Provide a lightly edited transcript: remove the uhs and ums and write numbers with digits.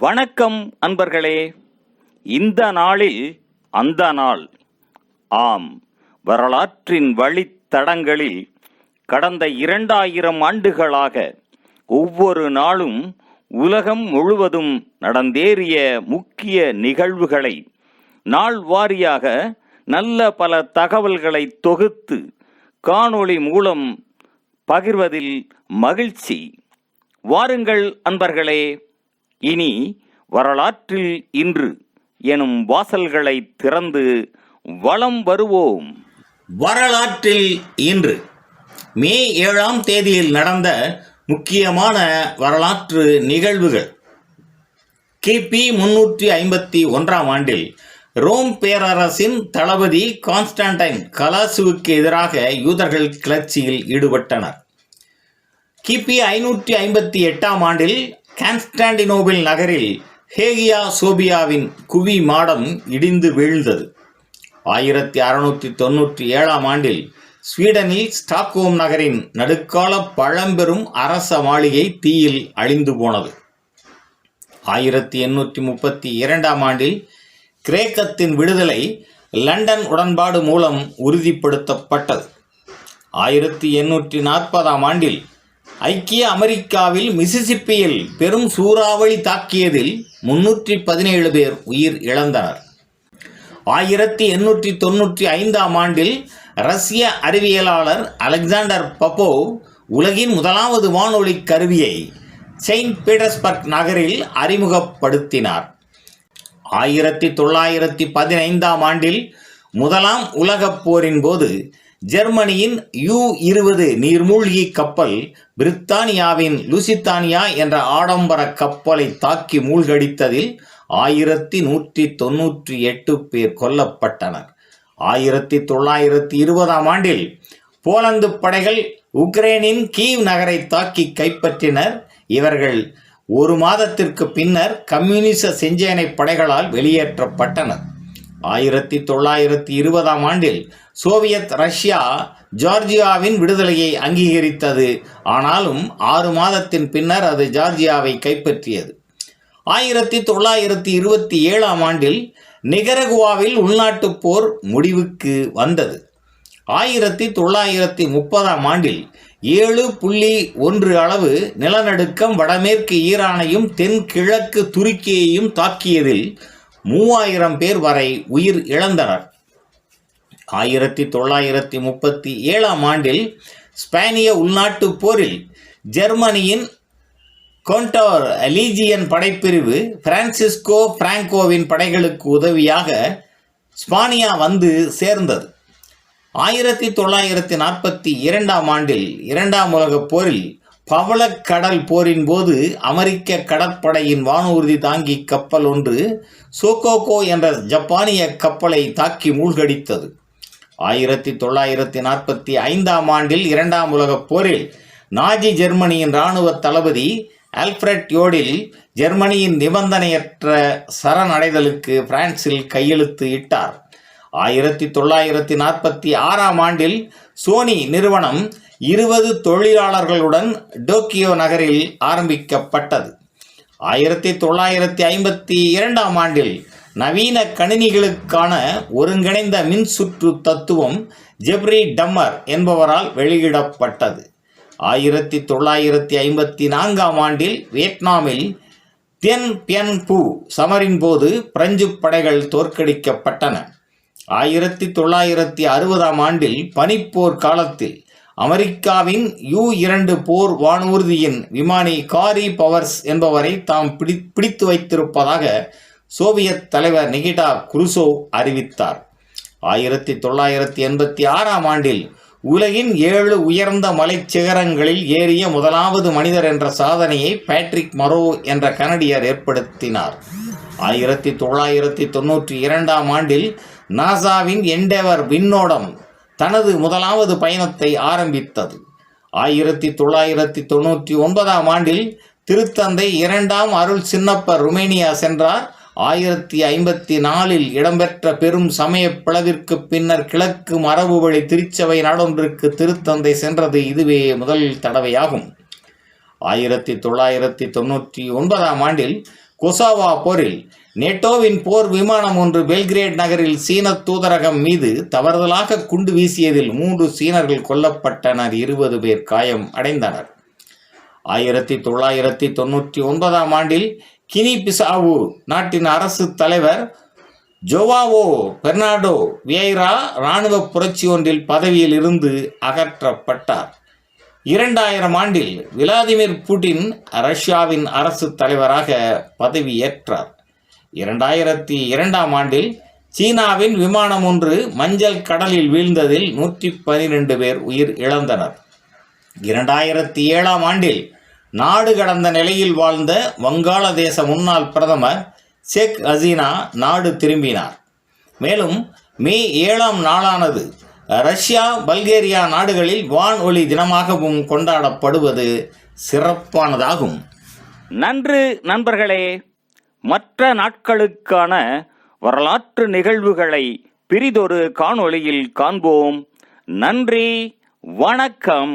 வணக்கம் அன்பர்களே. இந்த நாளில் அந்த நாள். ஆம், வரலாற்றின் வழித்தடங்களில் கடந்த 2000 ஆண்டுகளாக ஒவ்வொரு நாளும் உலகம் முழுவதும் நடந்தேறிய முக்கிய நிகழ்வுகளை நாள் வாரியாக நல்ல பல தகவல்களை தொகுத்து காணொளி மூலம் பகிர்வதில் மகிழ்ச்சி. வாருங்கள் அன்பர்களே, இனி வரலாற்றில் இன்று எனும் வாசல்களை திறந்து வலம் வருவோம். வரலாற்றில் இன்று மே 7ஆம் தேதியில் நடந்த முக்கியமான வரலாற்று நிகழ்வுகள். கிபி 351ஆம் ஆண்டில் ரோம் பேரரசின் தளபதி கான்ஸ்டன்டைன் கலாசுவுக்கு எதிராக யூதர்கள் கிளர்ச்சியில் ஈடுபட்டனர். கிபி 558ஆம் ஆண்டில் கான்ஸ்டாண்டினோபிள் நகரில் ஹேகியா சோபியாவின் குவி மாடம் இடிந்து வீழ்ந்தது. 1697ஆம் ஆண்டில் ஸ்வீடனில் ஸ்டாக்ஹோம் நகரின் நடுக்கால பழம்பெரும் அரச மாளிகை தீயில் அழிந்து போனது. 1832ஆம் ஆண்டில் கிரேக்கத்தின் விடுதலை லண்டன் உடன்பாடு மூலம் உறுதிப்படுத்தப்பட்டது. 1840ஆம் ஆண்டில் ஐக்கிய அமெரிக்காவில் மிசிசிப்பியில் பெரும் சூறாவளி தாக்கியதில் 317 பேர் உயிர் இழந்தனர். 1895ஆம் ஆண்டில் ரஷ்ய அறிவியலாளர் அலெக்சாண்டர் பப்போவ் உலகின் முதலாவது வானொலி கருவியை செயின்ட் பீட்டர்ஸ்பர்க் நகரில் அறிமுகப்படுத்தினார். 1915ஆம் ஆண்டில் முதலாம் உலகப் போரின் போது ஜெர்மனியின் U-20 நீர்மூழ்கி கப்பல் பிரித்தானியாவின் லுசித்தானியா என்ற ஆடம்பர கப்பலை தாக்கி மூழ்கடித்ததில் 1198 பேர் கொல்லப்பட்டனர். 1920ஆம் ஆண்டில் போலந்து படைகள் உக்ரைனின் கீவ் நகரை தாக்கி கைப்பற்றினர். இவர்கள் ஒரு மாதத்திற்கு பின்னர் கம்யூனிச செஞ்சேனை படைகளால் வெளியேற்றப்பட்டனர். 1920ஆம் ஆண்டில் சோவியத் ரஷ்யா ஜார்ஜியாவின் விடுதலையை அங்கீகரித்தது. ஆனாலும் 6 மாதத்தின் பின்னர் அது ஜார்ஜியாவை கைப்பற்றியது. 1927ஆம் ஆண்டில் நிகரகுவாவில் உள்நாட்டுப் போர் முடிவுக்கு வந்தது. 1930ஆம் ஆண்டில் 7.1 அளவு நிலநடுக்கம் வடமேற்கு ஈரானையும் தென்கிழக்கு துருக்கியையும் தாக்கியதில் 3000 பேர் வரை உயிர் இழந்தனர். 1937ஆம் ஆண்டில் ஸ்பானிய உள்நாட்டுப் போரில் ஜெர்மனியின் கொண்டோர் லீஜியன் படைப்பிரிவு பிரான்சிஸ்கோ பிராங்கோவின் படைகளுக்கு உதவியாக ஸ்பானியா வந்து சேர்ந்தது. 1942ஆம் ஆண்டில் 2ஆம் உலகப் போரில் பவளக்கடல் போரின் போது அமெரிக்க கடற்படையின் வானூர்தி தாங்கி கப்பல் ஒன்று சோகோகோ என்ற ஜப்பானிய கப்பலை தாக்கி மூழ்கடித்தது. 1945ஆம் ஆண்டில் 2ஆம் உலகப் போரில் நாஜி ஜெர்மனியின் இராணுவ தளபதி ஆல்ஃபிரட் யோடில் ஜெர்மனியின் நிபந்தனையற்ற சரணடைதலுக்கு பிரான்சில் கையெழுத்து இட்டார். 1946ஆம் ஆண்டில் சோனி நிறுவனம் 20 தொழிலாளர்களுடன் டோக்கியோ நகரில் ஆரம்பிக்கப்பட்டது. 1952ஆம் ஆண்டில் நவீன கணினிகளுக்கான ஒருங்கிணைந்த மின்சுற்று தத்துவம் ஜெப்ரி டம்மர் என்பவரால் வெளியிடப்பட்டது. 1954ஆம் ஆண்டில் வியட்நாமில் தியன் பியன் பூ சமரின் போது பிரெஞ்சு படைகள் தோற்கடிக்கப்பட்டன. 1960ஆம் ஆண்டில் பனிப்போர் காலத்தில் அமெரிக்காவின் U-2 போர் வானூர்தியின் விமானி காரி பவர்ஸ் என்பவரை தாம் பிடித்து வைத்திருப்பதாக சோவியத் தலைவர் நிகிடா குருசோவ் அறிவித்தார். 1986ஆம் ஆண்டில் உலகின் 7 உயர்ந்த மலைச் சிகரங்களில் ஏறிய முதலாவது மனிதர் என்ற சாதனையை பேட்ரிக் மரோ என்ற கனடியர் ஏற்படுத்தினார். 1992ஆம் ஆண்டில் நாசாவின் எண்டெவர் விண்ணோடம் தனது முதலாவது பயணத்தை ஆரம்பித்தது. 1999ஆம் ஆண்டில் திருத்தந்தை 2ஆம் அருள் சின்னப்பர் ருமேனியா சென்றார். 1054இல் இடம்பெற்ற பெரும் சமய பிளவிற்கு பின்னர் கிழக்கு மரபு வழி திருச்சபை நாடொன்றுக்கு திருத்தந்தை சென்றது இதுவே முதல் தடவையாகும். 1999ஆம் ஆண்டில் கொசாவா போரில் நேட்டோவின் போர் விமானம் ஒன்று பெல்கிரேட் நகரில் சீன தூதரகம் மீது தவறுதலாக குண்டு வீசியதில் 3 சீனர்கள் கொல்லப்பட்டனர், 20 பேர் காயம் அடைந்தனர். 1999 ஆண்டில் கினி பிசாவு நாட்டின் அரசு தலைவர் ஜோவாவோ பெர்னாடோ வியைரா இராணுவ புரட்சி ஒன்றில் பதவியில் இருந்து அகற்றப்பட்டார். 2000 ஆண்டில் விளாடிமிர் புட்டின் ரஷ்யாவின் அரசு தலைவராக பதவியேற்றார். 2002 ஆண்டில் சீனாவின் விமானம் ஒன்று மஞ்சள் கடலில் வீழ்ந்ததில் 112 பேர் உயிர் இழந்தனர். 2007 ஆண்டில் நாடு கடந்த நிலையில் வாழ்ந்த வங்காளதேச முன்னாள் பிரதமர் ஷேக் ஹசீனா நாடு திரும்பினார். மேலும் மே 7 நாளானது ரஷ்யா, பல்கேரியா நாடுகளில் வான்ஒளி தினமாகவும் கொண்டாடப்படுவது சிறப்பானதாகும். நன்று நண்பர்களே. மற்ற நாட்களுக்கான வரலாற்று நிகழ்வுகளை பிரிதொரு காணொளியில் காண்போம். நன்றி, வணக்கம்.